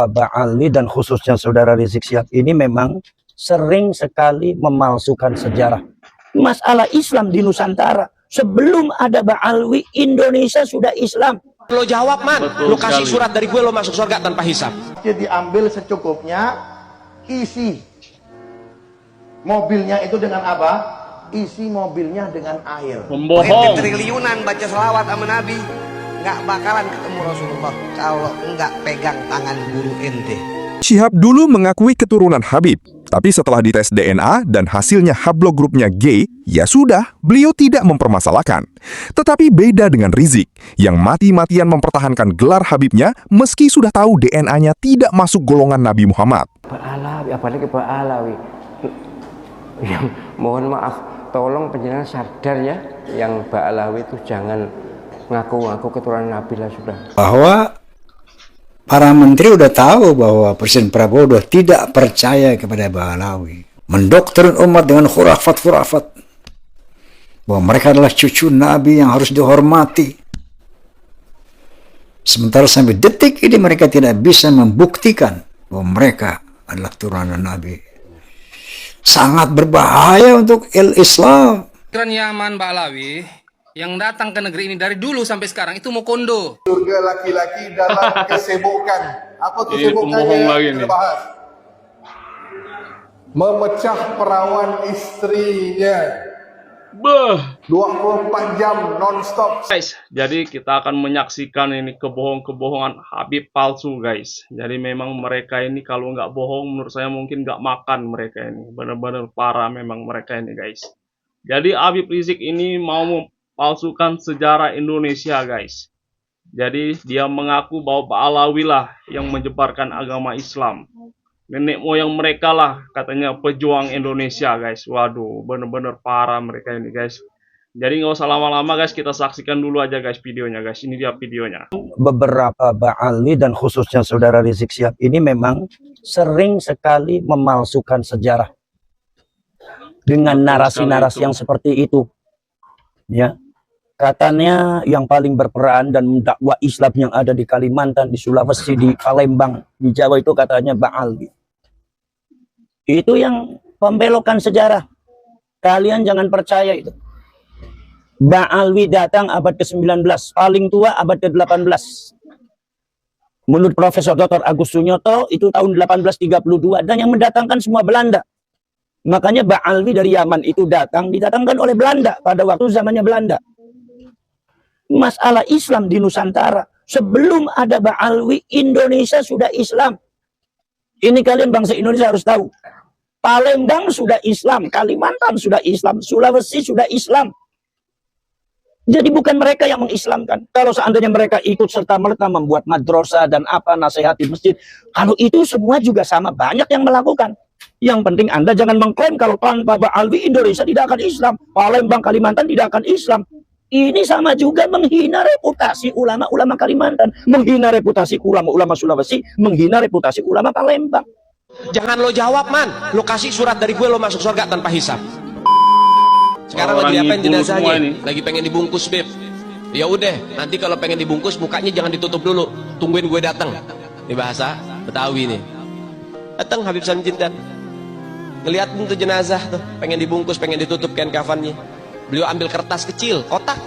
Ali dan khususnya saudara Rizik Syihab ini memang sering sekali memalsukan sejarah. Masalah Islam di Nusantara, sebelum ada Ba'alwi, Indonesia sudah Islam. Lo jawab, man. Lo kasih surat dari gue, lo masuk surga tanpa hisab. Jadi ambil secukupnya, isi mobilnya itu dengan apa? Isi mobilnya dengan air. Pembohong. Triliunan baca selawat sama Nabi, nggak bakalan ketemu Rasulullah kalau nggak pegang tangan guru ente. Syihab dulu mengakui keturunan Habib, tapi setelah dites DNA dan hasilnya haplogrupnya G, ya sudah, beliau tidak mempermasalahkan. Tetapi beda dengan Rizik, yang mati-matian mempertahankan gelar Habibnya meski sudah tahu DNA-nya tidak masuk golongan Nabi Muhammad. Pak Alawi, apalagi Pak Alawi, yang mohon maaf, tolong penjenengan sadar ya, yang Pak Alawi itu jangan ngaku-ngaku keturunan Nabi lah sudah. Bahwa para menteri udah tahu bahwa Presiden Prabowo udah tidak percaya kepada Ba'alawi. Mendoktrin umat dengan khurafat-khurafat. Bahwa mereka adalah cucu Nabi yang harus dihormati. Sementara sampai detik ini mereka tidak bisa membuktikan bahwa mereka adalah turunan Nabi. Sangat berbahaya untuk Islam. Keren Yaman Ba'alawi yang datang ke negeri ini dari dulu sampai sekarang itu mau kondo. Surga laki-laki dalam kesebukan. Apa tuh kesebukannya? Kita bahas. Memecah perawan istrinya. 24 jam non-stop. Guys, jadi kita akan menyaksikan ini kebohongan Habib palsu guys. Jadi memang mereka ini kalau nggak bohong menurut saya mungkin nggak makan mereka ini. Benar-benar parah memang mereka ini guys. Jadi Habib Rizik ini mau palsukan sejarah Indonesia guys. Jadi dia mengaku bahwa Ba'alawi lah yang menyebarkan agama Islam. Nenek moyang mereka lah katanya pejuang Indonesia guys. Waduh, bener-bener parah mereka ini guys. Jadi nggak usah lama-lama guys, kita saksikan dulu aja guys videonya guys. Ini dia videonya. Beberapa Ba'ali dan khususnya saudara Rizik Syihab ini memang sering sekali memalsukan sejarah dengan narasi-narasi yang seperti itu. Ya. Katanya yang paling berperan dan mendakwa Islam yang ada di Kalimantan, di Sulawesi, di Palembang, di Jawa itu katanya Ba'alwi. Itu yang pembelokan sejarah. Kalian jangan percaya itu. Ba'alwi datang abad ke-19, paling tua abad ke-18. Menurut Profesor Dr. Agus Sunyoto itu tahun 1832 dan yang mendatangkan semua Belanda. Makanya Ba'alwi dari Yaman itu didatangkan oleh Belanda pada waktu zamannya Belanda. Masalah Islam di Nusantara, sebelum ada Ba'alwi, Indonesia sudah Islam. Ini kalian bangsa Indonesia harus tahu. Palembang sudah Islam, Kalimantan sudah Islam, Sulawesi sudah Islam. Jadi bukan mereka yang mengislamkan. Kalau seandainya mereka ikut serta-merta membuat madrasah dan apa, nasihati masjid, kalau itu semua juga sama, banyak yang melakukan. Yang penting Anda jangan mengklaim kalau tanpa Ba'alwi Indonesia tidak akan Islam, Palembang, Kalimantan tidak akan Islam. Ini sama juga menghina reputasi ulama-ulama Kalimantan, menghina reputasi ulama-ulama Sulawesi, menghina reputasi ulama Palembang. Jangan lo jawab, man. Lo kasih surat dari gue, lo masuk surga tanpa hisab. Sekarang lagi diapain jenazahnya? Lagi pengen dibungkus, Beb. Ya udah, nanti kalau pengen dibungkus mukanya jangan ditutup dulu. Tungguin gue datang. Ini bahasa Betawi nih. Datang Habib Samjindan. Ngeliatin tuh jenazah tuh, pengen dibungkus, pengen ditutup kain kafannya. Beliau ambil kertas kecil, kotak.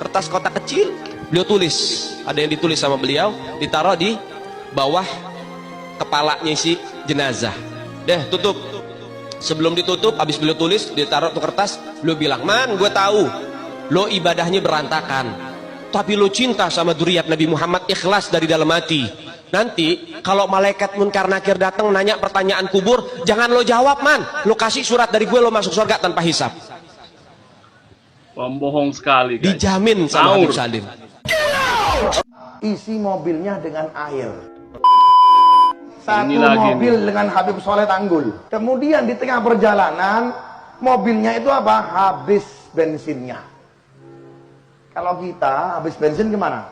Kertas kotak kecil. Beliau tulis. Ada yang ditulis sama beliau, ditaruh di bawah kepalanya si jenazah. Deh, tutup. Sebelum ditutup, habis beliau tulis, ditaruh tuh kertas, beliau bilang, "Man, gue tahu lo ibadahnya berantakan, tapi lo cinta sama dzurriyyat Nabi Muhammad, ikhlas dari dalam hati. Nanti kalau malaikat munkar nakir datang nanya pertanyaan kubur, jangan lo jawab, man. Lo kasih surat dari gue, lo masuk surga tanpa hisab." Pembohong sekali guys. Dijamin sama Habib Salim. Isi mobilnya dengan air. Satu mobil dengan Habib Soleh Tanggul. Kemudian di tengah perjalanan, mobilnya itu apa? Habis bensinnya. Kalau kita habis bensin kemana?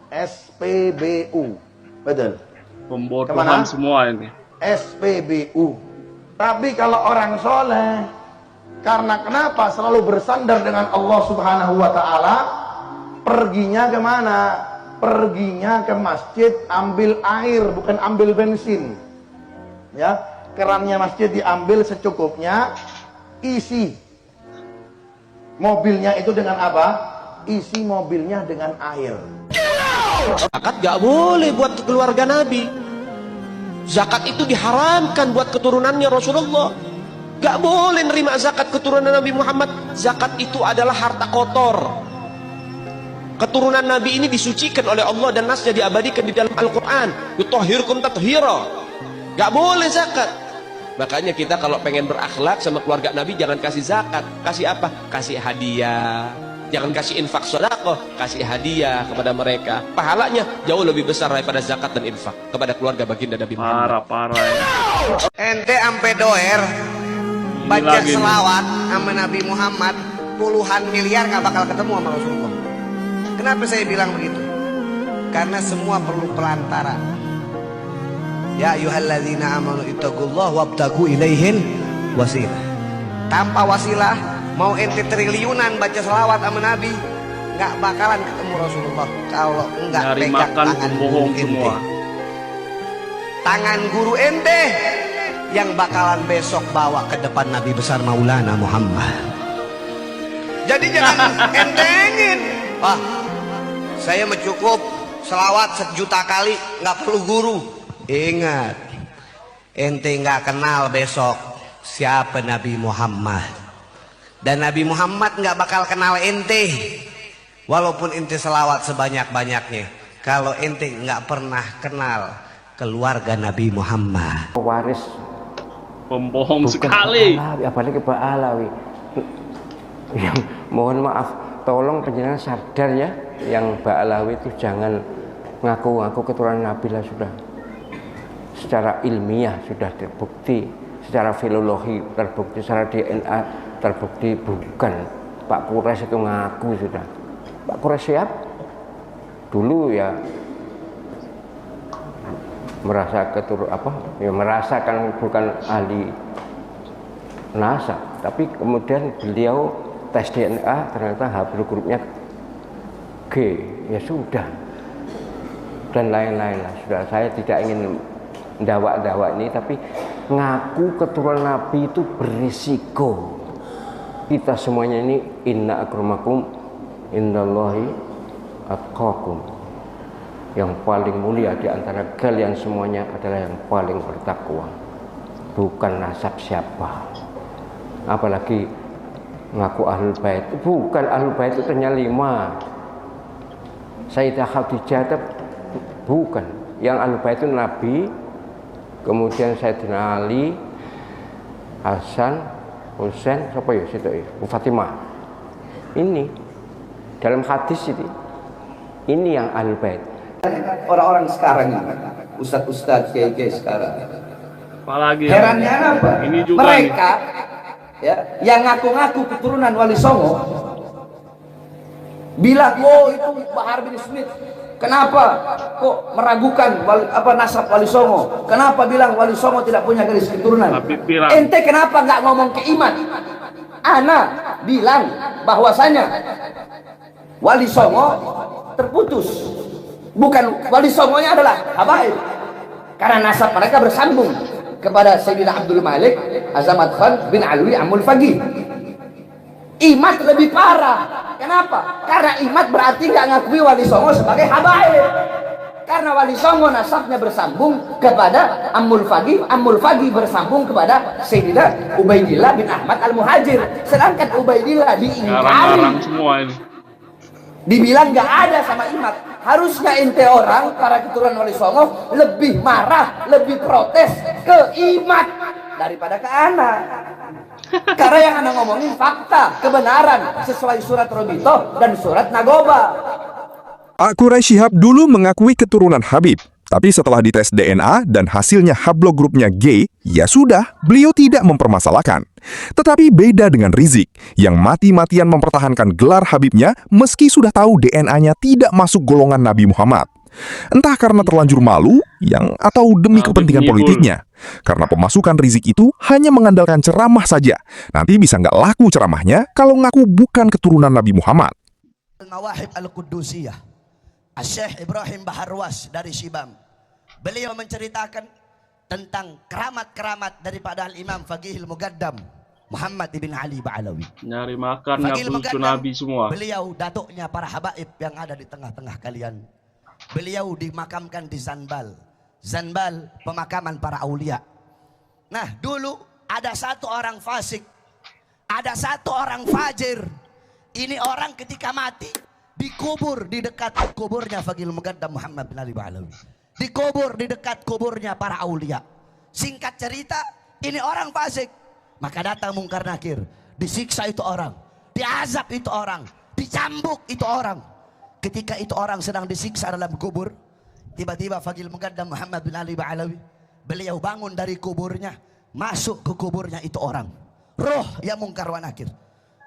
SPBU. Betul. Pembodohan semua ini. SPBU. Tapi kalau orang soleh, karena kenapa selalu bersandar dengan Allah Subhanahu wa Ta'ala, perginya kemana? perginya ke masjid ambil air, bukan ambil bensin. Ya, kerannya masjid diambil secukupnya, isi mobilnya itu dengan apa? Isi mobilnya dengan air. Zakat gak boleh buat keluarga Nabi. Zakat itu diharamkan buat keturunannya Rasulullah. Gak boleh nerima zakat keturunan Nabi Muhammad. Zakat itu adalah harta kotor. Keturunan Nabi ini disucikan oleh Allah dan nasnya diabadikan di dalam Al-Quran. Yutahhirkum tathhira. Gak boleh zakat. Makanya kita kalau pengen berakhlak sama keluarga Nabi, jangan kasih zakat. Kasih apa? Kasih hadiah. Jangan kasih infak sedekah, kasih hadiah kepada mereka. Pahalanya jauh lebih besar daripada zakat dan infak kepada keluarga baginda Nabi Muhammad. Parah ya. Ente ampe doer baca selawat sama Nabi Muhammad puluhan miliar nggak bakal ketemu sama Rasulullah. Kenapa saya bilang begitu? Karena semua perlu pelantara. Ya ayyuhalladzina amanu ittaqullaha wabtagu ilaihil wasilah. Tanpa wasilah, mau ente triliunan baca selawat sama Nabi, nggak bakalan ketemu Rasulullah kalau nggak pegang tangan guru ente. Tangan guru ente yang bakalan besok bawa ke depan Nabi besar Maulana Muhammad. Jadi jangan entengin. Wah, saya mencukup selawat 1 juta kali, nggak perlu guru. Ingat, ente nggak kenal besok siapa Nabi Muhammad, dan Nabi Muhammad nggak bakal kenal ente. Walaupun ente selawat sebanyak-banyaknya, kalau ente nggak pernah kenal keluarga Nabi Muhammad, Waris Pembohong bukan sekali. Pak Alawi, apalagi Pak Alawi. Yang mohon maaf, tolong penjenengan sadar ya, yang Pak Alawi itu jangan ngaku-ngaku keturunan Nabi lah sudah. Secara ilmiah sudah terbukti, secara filologi terbukti, secara DNA terbukti bukan. Pak Quraisy itu ngaku sudah. Pak Quraisy siap? Dulu ya merasa merasakan bukan ahli nasab, tapi kemudian beliau tes DNA ternyata haplogrupnya G, ya sudah, dan lain-lain lah sudah. Saya tidak ingin ndawak-ndawak ini, tapi ngaku keturunan Nabi itu berisiko. Kita semuanya ini inna akramakum indallahi atqakum. Yang paling mulia di antara kalian semuanya adalah yang paling bertakwa, bukan nasab siapa. Apalagi ngaku ahlul bait, bukan ahlul bait itu hanya 5. Sayyidah Khadijah itu bukan. Yang ahlul bait itu Nabi, kemudian Sayyidina Ali, Hasan, Husain, siapa ya situ ya? Fatimah. Ini dalam hadis ini yang ahlul bait. Orang-orang sekarang ini, ustadz-ustadz kiai-kiai sekarang, Apalagi herannya apa? Ini juga mereka ya, yang ngaku-ngaku keturunan Wali Songo bilang, oh itu Bahar bin Smith. Kenapa kok meragukan nasab Wali Songo? Kenapa bilang Wali Songo tidak punya garis keturunan? Ente kenapa nggak ngomong ke iman? Ana bilang bahwasanya Wali Songo terputus. Bukan, Wali Songonya adalah habaib, karena nasab mereka bersambung kepada Sayyidina Abdul Malik Azamat Khan bin Alwi Amul Faqih. Imat lebih parah. Kenapa? Karena imat berarti nggak ngakui Wali Songo sebagai habaib, karena Wali Songo nasabnya bersambung kepada Amul Faqih, Amul Faqih bersambung kepada Sayyidina Ubaidillah bin Ahmad Al-Muhajir. Sedangkan Ubaidillah diingkari, semua ini dibilang nggak ada sama imat. Harusnya ente orang para keturunan Wali Songo lebih marah, lebih protes ke imat daripada ke anak. Karena yang anak ngomongin fakta, kebenaran sesuai surat Robito dan surat Nagoba. Quraisy Shihab dulu mengakui keturunan Habib, tapi setelah dites DNA dan hasilnya haplogrupnya G, ya sudah, beliau tidak mempermasalahkan. Tetapi beda dengan Rizik, yang mati-matian mempertahankan gelar Habibnya meski sudah tahu DNA-nya tidak masuk golongan Nabi Muhammad. Entah karena terlanjur malu, atau demi kepentingan politiknya. Karena pemasukan Rizik itu hanya mengandalkan ceramah saja. Nanti bisa nggak laku ceramahnya kalau ngaku bukan keturunan Nabi Muhammad. Al-Mawahib Al-Qudusiyah. Syekh Ibrahim Baharwas dari Shibam. Beliau menceritakan tentang keramat-keramat daripada Al-Imam Faqihil Mugaddam Muhammad ibn Ali Ba'alawi. Nyari makan nggak lucu Nabi semua. Beliau datuknya para habaib yang ada di tengah-tengah kalian. Beliau dimakamkan di Zanbal. Zanbal pemakaman para aulia. Nah dulu ada satu orang fasik, ada satu orang fajir. Ini orang ketika mati dikubur di dekat kuburnya Faqihil Mugaddam Muhammad bin Ali Ba'alawi. Dikubur di dekat kuburnya para aulia. Singkat cerita, ini orang fasik. Maka datang Mungkar Nakir, disiksa itu orang, diazab itu orang, dicambuk itu orang. Ketika itu orang sedang disiksa dalam kubur, tiba-tiba Faqihil Mugaddam Muhammad bin Ali Ba'alawi, beliau bangun dari kuburnya, masuk ke kuburnya itu orang. Roh ya Mungkar wa Nakir.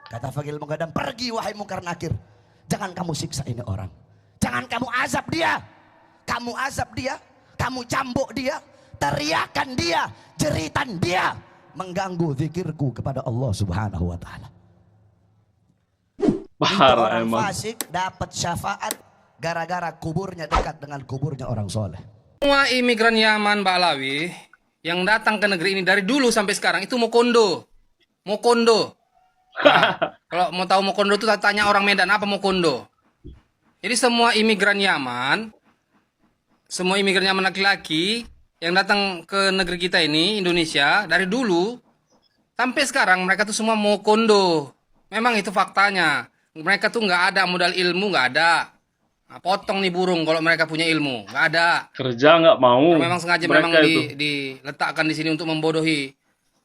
Kata Faqihil Mugaddam, pergi wahai Mungkar Nakir. Jangan kamu siksa ini orang. Jangan kamu azab dia. Kamu azab dia, kamu cambuk dia, teriakan dia, jeritan dia, mengganggu zikirku kepada Allah Subhanahu wa taala. Orang fasik dapat syafaat gara-gara kuburnya dekat dengan kuburnya orang soleh. Semua imigran Yaman Ba'alawi yang datang ke negeri ini dari dulu sampai sekarang itu Mokondo. Mokondo. Nah, kalau mau tahu Mokondo itu tanya orang Medan apa Mokondo. Jadi semua imigran Yaman laki-laki yang datang ke negeri kita ini, Indonesia, dari dulu sampai sekarang mereka tuh semua Mokondo. Memang itu faktanya. Mereka tuh nggak ada modal ilmu, nggak ada. Nah, potong nih burung kalau mereka punya ilmu, nggak ada. Kerja nggak mau. Memang sengaja memang diletakkan di sini untuk membodohi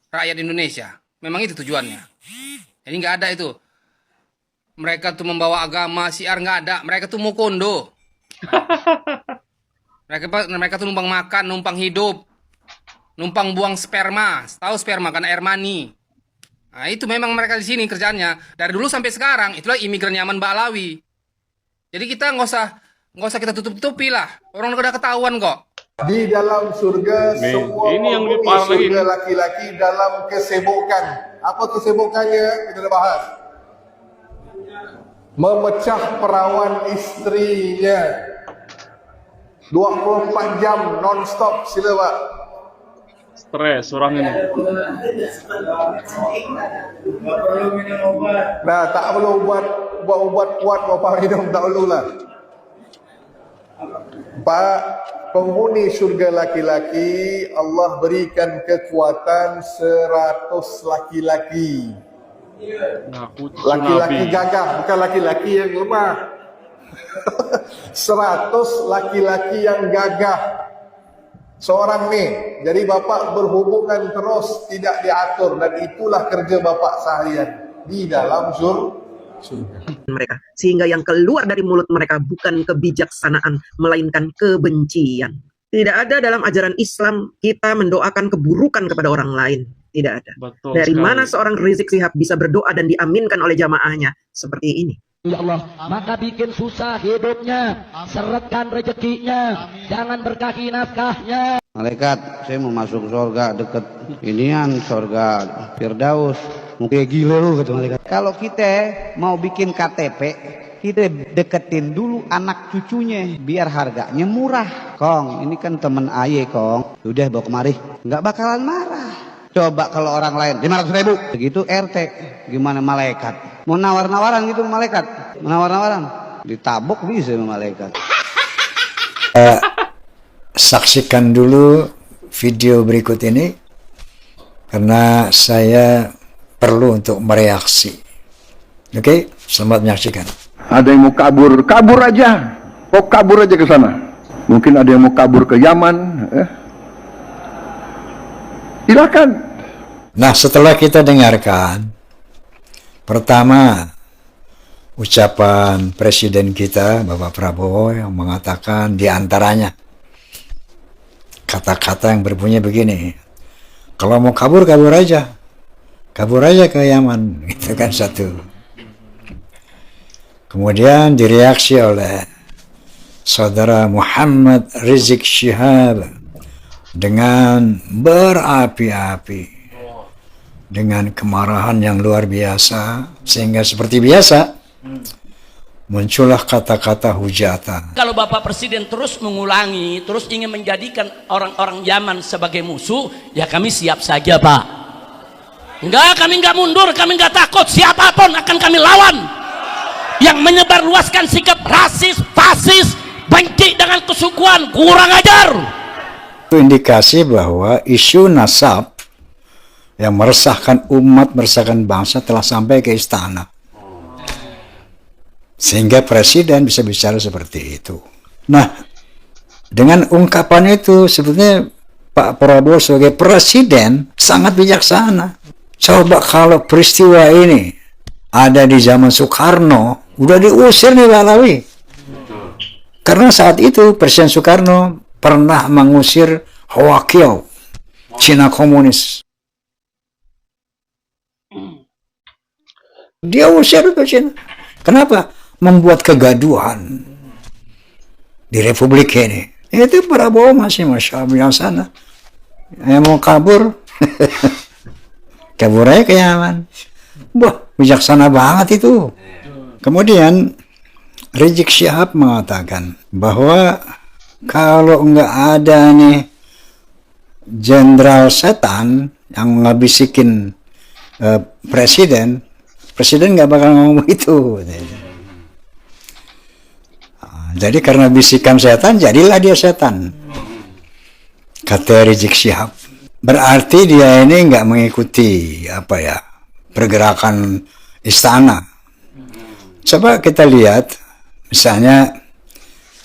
rakyat Indonesia. Memang itu tujuannya. Jadi nggak ada itu. Mereka tuh membawa agama, syiar nggak ada. Mereka tuh Mokondo. Mereka tuh numpang makan, numpang hidup, numpang buang sperma. Tahu sperma kan air mani. Nah, itu memang mereka di sini kerjaannya dari dulu sampai sekarang. Itulah imigran Yaman Ba'alawi. Jadi kita nggak usah kita tutup-tutupi lah. Orang udah ketahuan kok. Di dalam surga semua ini yang lebih penghuni parah lagi. surga laki-laki dalam kesibukan. Apa kesibukannya? Kita dah bahas. Memecah perawan istrinya. 24 jam non-stop, sila Pak. Stres orang ini. Nah, tak perlu buat ubat kuat Bapak minum, tak perlu lah. Pak, penghuni surga laki-laki Allah berikan kekuatan 100 laki-laki. Laki-laki gagah, bukan laki-laki yang lemah. 100 laki-laki yang gagah. Seorang nih, jadi bapak berhubungan terus tidak diatur, dan itulah kerja bapak seharian di dalam surga mereka, sehingga yang keluar dari mulut mereka bukan kebijaksanaan melainkan kebencian. Tidak ada dalam ajaran Islam kita mendoakan keburukan kepada orang lain. Tidak ada. Betul dari sekali. mana seorang Rizik Syihab bisa berdoa dan diaminkan oleh jamaahnya seperti ini? Ya Allah, maka bikin susah hidupnya, seretkan rezekinya, jangan berkahi nafkahnya. Malaikat, saya mau masuk surga deket inian, surga Firdaus. Mungkin gila lu kata malaikat. Kalau kita mau bikin KTP, kita deketin dulu anak cucunya biar harganya murah. Kong, ini kan temen aye Kong. Udah bawa kemari, nggak bakalan marah. Coba kalau orang lain 500.000, begitu RT, gimana malaikat? Mau nawar-nawaran gitu malaikat, menawar-nawaran, ditabok bisa malaikat. Saksikan dulu video berikut ini karena saya perlu untuk mereaksi. Oke, selamat menyaksikan. Ada yang mau kabur, kabur aja. Kok kabur aja ke sana? Mungkin ada yang mau kabur ke Yaman. Silakan. Nah, setelah kita dengarkan, pertama ucapan Presiden kita, Bapak Prabowo, yang mengatakan diantaranya kata-kata yang berbunyi begini, kalau mau kabur, kabur aja ke Yaman, itu kan satu. Kemudian direaksi oleh saudara Muhammad Rizik Syihab dengan berapi-api, dengan kemarahan yang luar biasa, sehingga seperti biasa muncullah kata-kata hujatan. Kalau Bapak Presiden terus mengulangi, terus ingin menjadikan orang-orang Yaman sebagai musuh, ya kami siap saja Pak. Enggak, kami enggak mundur, kami enggak takut, siapapun akan kami lawan yang menyebarluaskan sikap rasis, fasis, benci dengan kesukuan, kurang ajar. Itu indikasi bahwa isu nasab yang meresahkan umat, meresahkan bangsa telah sampai ke istana. Sehingga presiden bisa bicara seperti itu. Nah, dengan ungkapan itu sebetulnya Pak Prabowo sebagai presiden sangat bijaksana. Coba kalau peristiwa ini ada di zaman Soekarno, udah diusir nih Ba'alawi. Karena saat itu Presiden Soekarno pernah mengusir Hwakyo, Cina komunis. Dia usir itu Cina. Kenapa? Membuat kegaduhan di Republik ini. Itu Prabowo masih Masya Allah yang sana. Yang mau kabur, kabur aja ke Yaman. Wah, bijaksana banget itu. Kemudian Rizik Syihab mengatakan bahwa kalau nggak ada nih jenderal setan yang ngabisikin presiden nggak bakal ngomong itu. Jadi karena bisikan setan, jadilah dia setan. Kata Rizik Syihab. Berarti dia ini nggak mengikuti pergerakan istana. Coba kita lihat, misalnya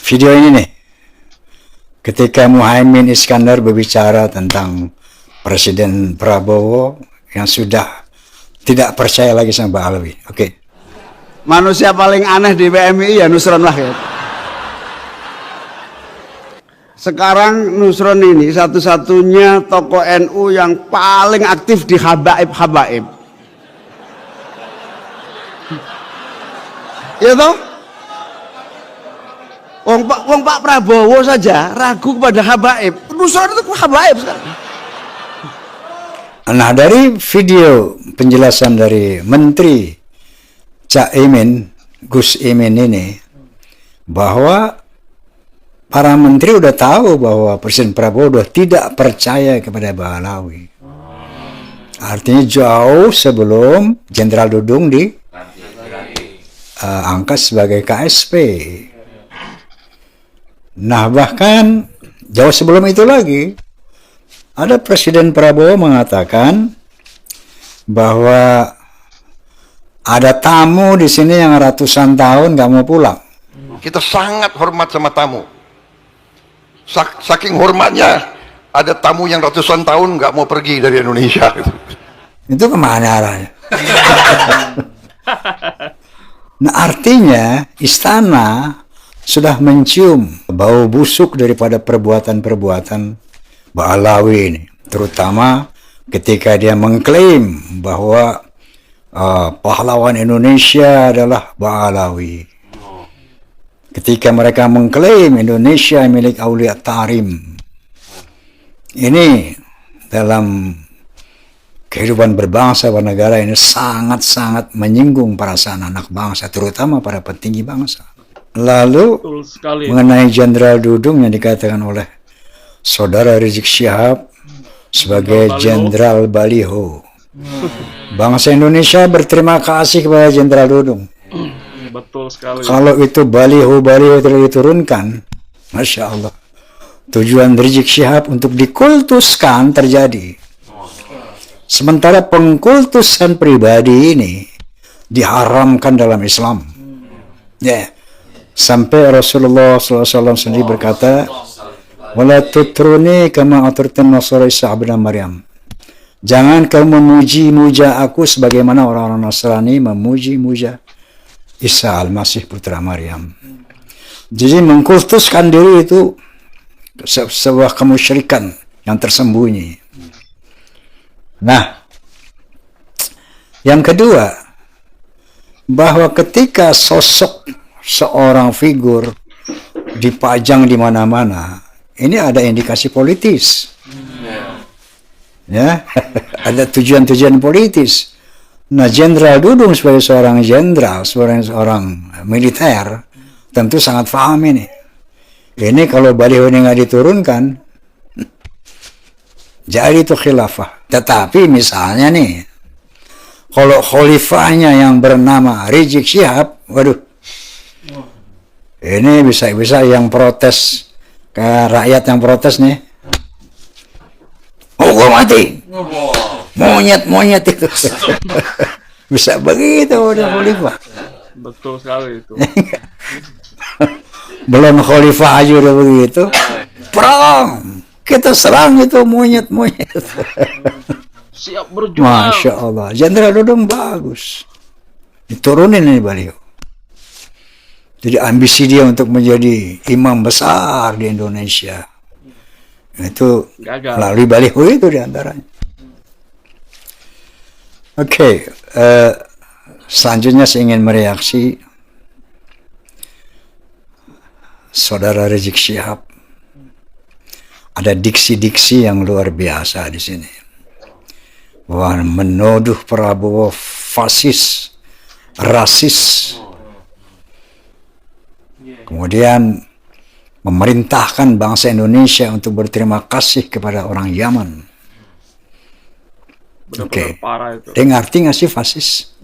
video ini nih. Ketika Muhaimin Iskandar berbicara tentang Presiden Prabowo yang sudah tidak percaya lagi sama Ba'alawi. Oke. Manusia paling aneh di PMI ya Nusron Wahid. Sekarang Nusron ini satu-satunya tokoh NU yang paling aktif di habaib-habaib. Ya toh? Wong Pak Prabowo saja ragu kepada habaib. Nusron itu habaib sekarang. Nah, dari video penjelasan dari Menteri Caimin, Gus Imin ini, bahwa para menteri udah tahu bahwa Presiden Prabowo udah tidak percaya kepada Ba'alawi. Artinya jauh sebelum Jenderal Dudung diangkat sebagai KSP. Nah, bahkan jauh sebelum itu lagi, ada Presiden Prabowo mengatakan bahwa ada tamu di sini yang ratusan tahun nggak mau pulang. Kita sangat hormat sama tamu. Saking hormatnya, ada tamu yang ratusan tahun nggak mau pergi dari Indonesia. Itu kemana arahnya? Nah, artinya istana sudah mencium bau busuk daripada perbuatan-perbuatan Ba'alawi ini. Terutama ketika dia mengklaim bahwa pahlawan Indonesia adalah Ba'alawi. Ketika mereka mengklaim Indonesia milik Aulia Tarim. Ini dalam kehidupan berbangsa bernegara ini sangat-sangat menyinggung perasaan anak bangsa, terutama para petinggi bangsa. Lalu mengenai Jenderal Dudung yang dikatakan oleh Saudara Rizik Syihab sebagai Jenderal Baliho. Bangsa Indonesia berterima kasih kepada Jenderal Dudung. Betul sekali. Kalau itu baliho-baliho tidak diturunkan, Masya Allah, tujuan Rizik Syihab untuk dikultuskan terjadi. Sementara pengkultusan pribadi ini diharamkan dalam Islam. Ya, sampai Rasulullah SAW sendiri berkata, "Wala tutruni kama aturtan Nasara Isa bin Maryam." Jangan kamu memuji-muja aku sebagaimana orang-orang Nasrani memuji-muja Isa al-Masih putra Maryam. Jadi mengkultuskan diri itu sebuah kemusyrikan yang tersembunyi. Nah, yang kedua, bahwa ketika sosok seorang figur dipajang di mana-mana, ini ada indikasi politis. Ya, ada tujuan-tujuan politis. Nah, Jenderal Dudung sebagai seorang jenderal, seorang militer, tentu sangat paham ini. Ini kalau baliho ini nggak diturunkan, jadi itu khilafah. Tetapi misalnya nih, kalau khalifahnya yang bernama Rizik Syihab, waduh, ini bisa yang protes, kayak rakyat yang protes nih, oh gua mati, monyet itu, bisa begitu udah khalifah. Betul sekali itu. Belum khalifah aja udah begitu, perang, kita serang itu monyet. Siap berjuang. Masya Allah, Jenderal Dudung bagus, diturunin ini beliau. Jadi ambisi dia untuk menjadi imam besar di Indonesia itu gagal. melalui baliho itu diantaranya. Oke, selanjutnya saya ingin mereaksi Saudara Rizik Syihab. Ada diksi-diksi yang luar biasa di sini. Bahwa menuduh Prabowo fasis, rasis. Kemudian memerintahkan bangsa Indonesia untuk berterima kasih kepada orang Yaman. Oke, dia ngerti nggak sih fasis?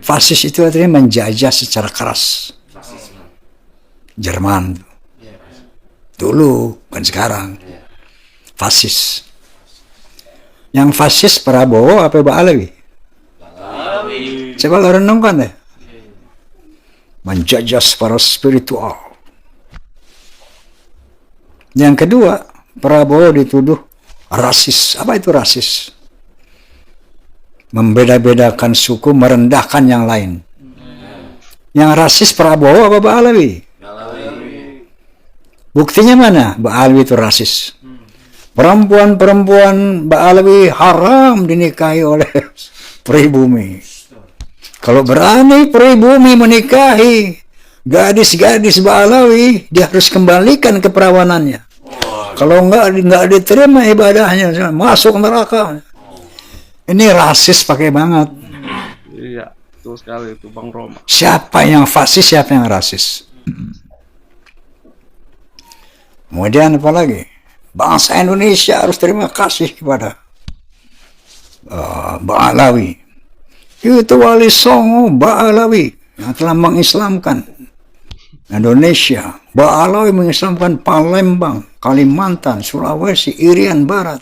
Fasis itu artinya menjajah secara keras. Jerman dulu, bukan sekarang. Fasis. Yang fasis Prabowo apa Ba'alawi? Coba lo renungkan deh. Menjajah secara spiritual. Yang kedua, Prabowo dituduh rasis. Apa itu rasis? Membeda-bedakan suku, merendahkan yang lain. Yang rasis Prabowo apa Ba'alawi? Buktinya mana? Ba'alawi itu rasis. Perempuan-perempuan Ba'alawi haram dinikahi oleh pribumi. Kalau berani pribumi menikahi gadis-gadis Ba'alawi, dia harus kembalikan keperawanannya. Kalau enggak diterima ibadahnya, masuk neraka. Ini rasis pakai banget. Iya, betul sekali itu Bang Roma. Siapa yang fasis, siapa yang rasis? Kemudian apa lagi? Bangsa Indonesia harus terima kasih kepada Ba'alawi. Itu Wali Songo Ba'alawi yang telah mengislamkan Indonesia. Ba'alawi mengislamkan Palembang, Kalimantan, Sulawesi, Irian Barat.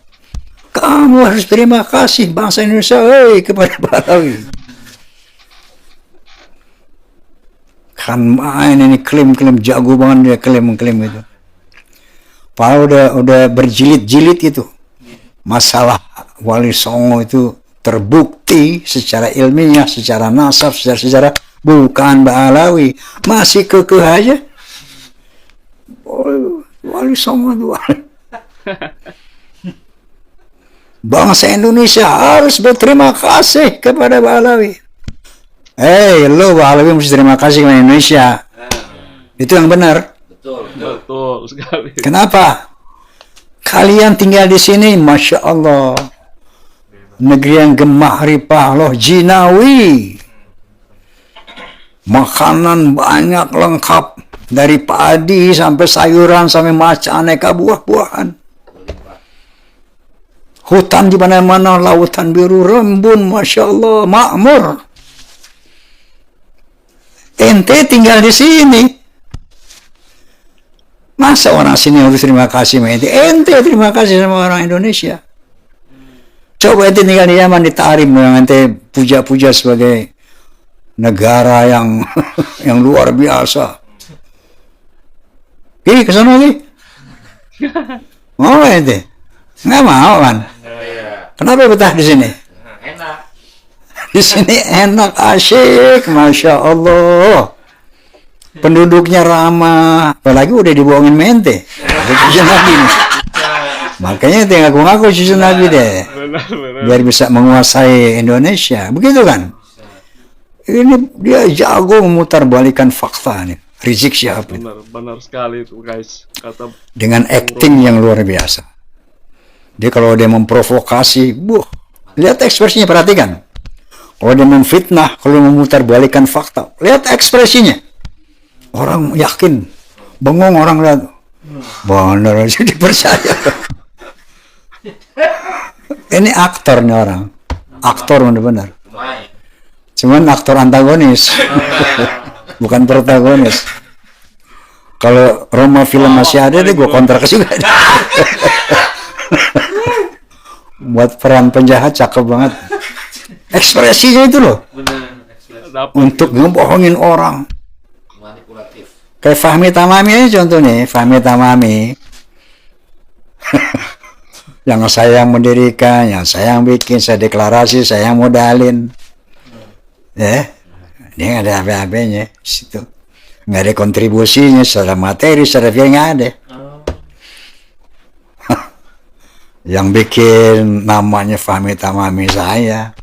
Kamu harus terima kasih bangsa Indonesia kepada Ba'alawi. Kan main ini klaim-klaim, jago banget dia klaim-klaim itu. Padahal udah berjilid-jilid itu. Masalah Wali Songo itu terbukti secara ilmiah, secara nasab, secara sejarah bukan Ba'alawi. Masih kekeh aja. Wali Songo itu bangsa Indonesia harus berterima kasih kepada Ba'alawi. Lo Ba'alawi mesti terima kasih kepada Indonesia. Itu yang benar. Betul sekali. Kenapa? Kalian tinggal di sini, Masya Allah. Negeri yang gemah ripah loh, jinawi. Makanan banyak lengkap. Dari padi sampai sayuran, sampai macam aneka buah-buahan. Hutan di mana-mana, lautan biru, rembun, Masya Allah, makmur. Ente tinggal di sini. Masa orang sini harus terima kasih sama ente? Ente terima kasih sama orang Indonesia. Coba ente tinggal di Yaman, di Tarim, yang ente puja-puja sebagai negara yang yang luar biasa. Ih, kesana lagi? Mau ente? Nggak mau kan? Kenapa betah di sini? Enak. Di sini enak, asyik, Masya Allah. Penduduknya ramah, apalagi udah dibohongin mente. Cucu Nabi nih. Makanya tinggal ngaku cucu Nabi deh. Biar bisa menguasai Indonesia. Begitu kan? Ini dia jago memutar balikan fakta nih. Rizik Syihab. Benar sekali itu guys. Kata dengan acting yang luar biasa. Dia kalau dia memprovokasi, lihat ekspresinya, perhatikan. Kalau dia memfitnah, kalau memutarbalikkan fakta, lihat ekspresinya. Orang yakin, bengong orang lihat. Benar aja dipercaya. Ini aktor nih orang. Aktor benar-benar. Cuman aktor antagonis. Bukan protagonis. Kalau Roma film masih ada deh, gue kontrak juga. Buat peran penjahat cakep banget. Ekspresinya itu loh. Untuk ngebohongin orang. Kayak Fahmi Tamami aja contohnya. Fahmi Tamami. Yang saya yang mendirikan, yang saya yang bikin, saya deklarasi, saya yang modalin. Ya, dia nggak ada apa-apanya situ. Nggak ada kontribusinya secara materi, secara dia nggak ada. Yang bikin namanya Fahmi Tamami saya.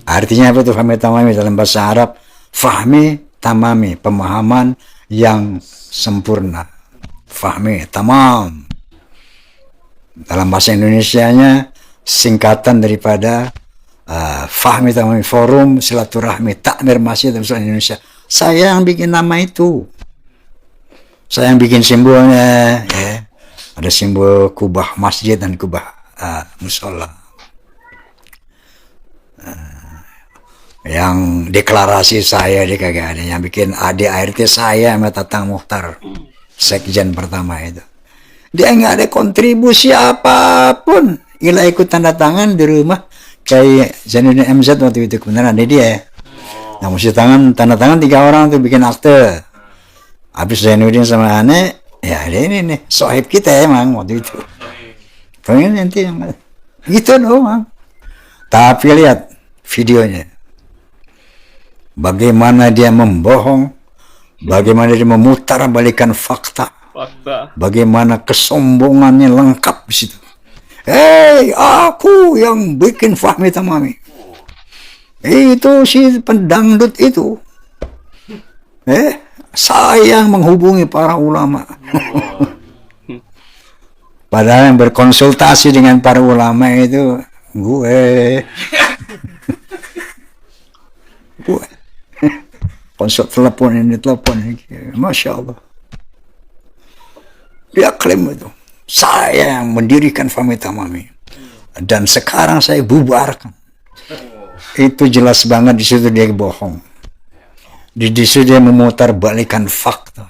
Artinya apa tuh Fahmi Tamami dalam bahasa Arab? Fahmi Tamami, pemahaman yang sempurna. Fahmi Tamam. Dalam bahasa Indonesianya singkatan daripada Fahmi Tamami, Forum Silaturahmi Takmir Masjid dalam bahasa Indonesia. Saya yang bikin nama itu. Saya yang bikin simbolnya, ya. Ada simbol kubah masjid dan kubah musola. Yang deklarasi saya dia kagak ada. Yang bikin ADART saya sama Tatang Mukhtar, sekjen pertama itu. Dia nggak ada kontribusi apapun. Gila ikut tanda tangan di rumah kayak Zainuddin MZ waktu itu kebenaran ada dia. Yang mesti tanda tangan 3 orang tuh bikin akte. Habis Zainuddin sama Ane, ya ada ini nih, sohib kita emang waktu itu. Pengen nanti yang gitu doang. Tapi lihat videonya. Bagaimana dia membohong, bagaimana dia memutarbalikan fakta. Bagaimana kesombongannya lengkap di situ. Hei, aku yang bikin Fahmi Tamami. Itu si pendangdut itu. Saya yang menghubungi para ulama. Padahal yang berkonsultasi dengan para ulama itu gue. Konsul telepon ini, Masya Allah. Dia klaim itu. Saya yang mendirikan Fahmi Tamami. Dan sekarang saya bubarkan. Itu jelas banget di situ dia bohong. Di situ dia memutarbalikan fakta.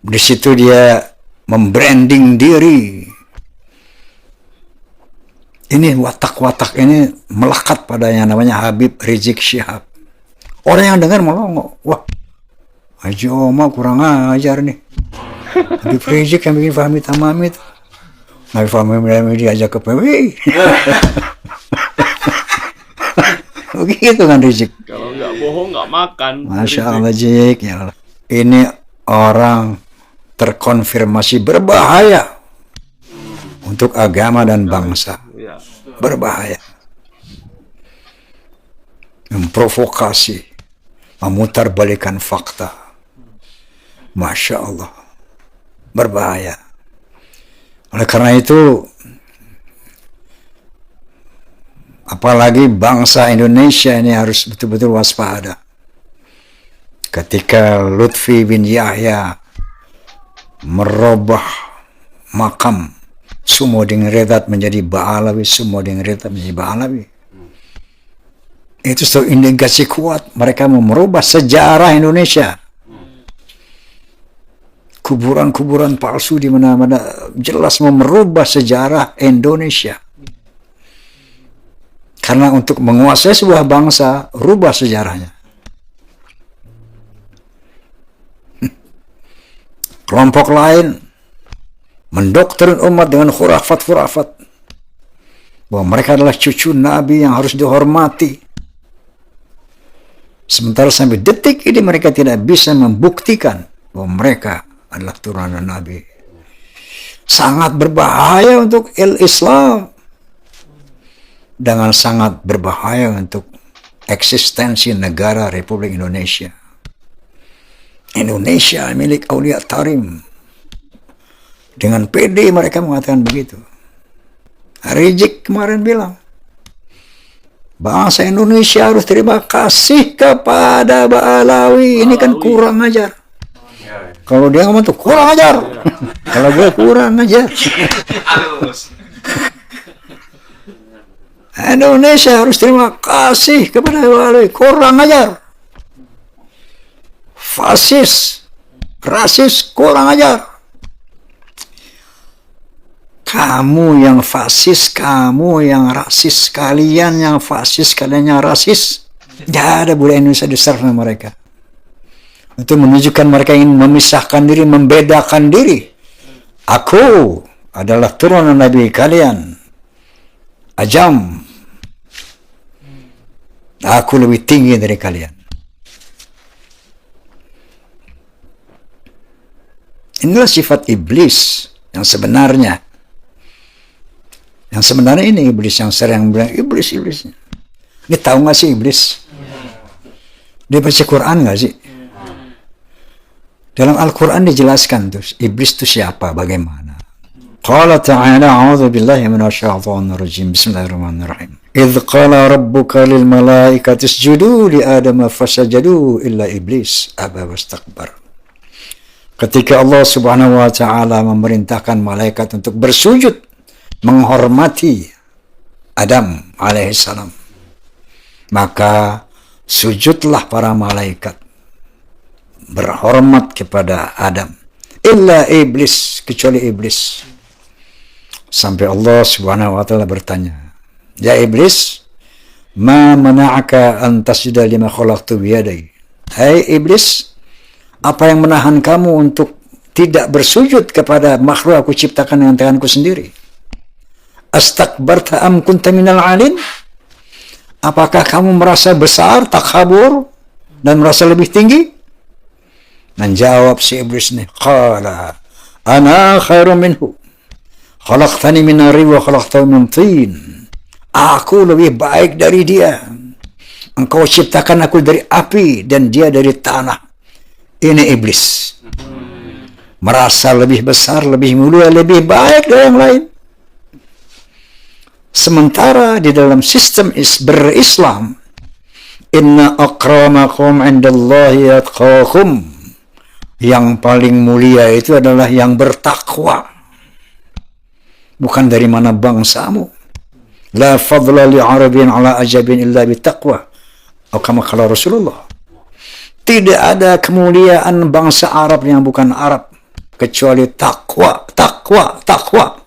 Di situ dia membranding diri. Ini watak-watak ini melekat pada yang namanya Habib Rizik Syihab. Orang yang dengar malah, wah, Haji Omar kurang ajar nih. Habib Rizik yang bikin Fahmi Tamami itu. Nabi Fahmi diajak ke PWI. Begitu kan Rizik. Kalau nggak bohong nggak makan. Masya Allah Jik. Ya Allah. Ini orang terkonfirmasi berbahaya untuk agama dan bangsa. Berbahaya. Memprovokasi, memutarbalikan fakta. Masya Allah. Berbahaya. Oleh karena itu, apalagi bangsa Indonesia ini harus betul-betul waspada. Ketika Lutfi bin Yahya merubah makam Sumoding Redat menjadi Ba'alawi, Sumoding Redat menjadi Ba'alawi. Itu suatu indikasi kuat mereka mau merubah sejarah Indonesia. Kuburan-kuburan palsu di mana-mana jelas mau merubah sejarah Indonesia. Karena untuk menguasai sebuah bangsa, rubah sejarahnya. Kelompok lain mendoktrin umat dengan khurafat-khurafat. Bahwa mereka adalah cucu Nabi yang harus dihormati. Sementara sampai detik ini mereka tidak bisa membuktikan bahwa mereka adalah turunan Nabi. Sangat berbahaya untuk Islam. Dengan sangat berbahaya untuk eksistensi negara Republik Indonesia. Indonesia milik Aulia Tarim. Dengan pede mereka mengatakan begitu. Rizik kemarin bilang, Bangsa Indonesia harus terima kasih kepada Ba'alawi. Ini kan kurang ajar. Kalau dia ngomong tuh kurang ajar. Kalau gue kurang ajar. Indonesia harus terima kasih kepada Ba'alawi. Kurang ajar. Fasis, rasis, kurang ajar. Kamu yang fasis, kamu yang rasis, kalian yang fasis, kalian yang rasis. Tidak ada budaya Indonesia dasar sama mereka. Untuk menunjukkan mereka ingin memisahkan diri, membedakan diri. Aku adalah turunan Nabi kalian. Ajam. Aku lebih tinggi dari kalian. Inilah sifat iblis yang sebenarnya. Yang sebenarnya ini iblis yang sering bilang iblis. Ini tahu nggak sih iblis? Dia baca Quran nggak sih? Dalam Al-Quran dijelaskan tuh iblis itu siapa, bagaimana. Qala ta'ala a'udzu billahi minasyaitonir rajim. Bismillahirrahmanirrahim. Idz qala rabbuka lil malaikati isjudu li adama fasajadu illa iblis aba wastakbar. Ketika Allah Subhanahu wa taala memerintahkan malaikat untuk bersujud menghormati Adam alaihissalam, maka sujudlah para malaikat berhormat kepada Adam, illa iblis, kecuali iblis. Sampai Allah Subhanahu wa taala bertanya, ya iblis, ma mana'aka an tasjuda lima khalaqtu biyadai. Hai iblis, apa yang menahan kamu untuk tidak bersujud kepada makhluk aku ciptakan dengan tanganku sendiri? Astakbarta am kunta minal alin? Apakah kamu merasa besar, takabur, dan merasa lebih tinggi? Dan jawab si iblis ini, qala ana khairu minhu khalaqtani min nari wa khalaqtahu min tin. Aku lebih baik dari dia. Engkau ciptakan aku dari api dan dia dari tanah. Ini iblis. Merasa lebih besar, lebih mulia, lebih baik dari yang lain. Sementara di dalam sistem berislam, inna akramakum indallahi atqakum, yang paling mulia itu adalah yang bertakwa, bukan dari mana bangsamu. La fadla li arabin ala ajabin illa bitaqwa, atau kama qala Rasulullah. Tidak ada kemuliaan bangsa Arab yang bukan Arab kecuali takwa, takwa, takwa.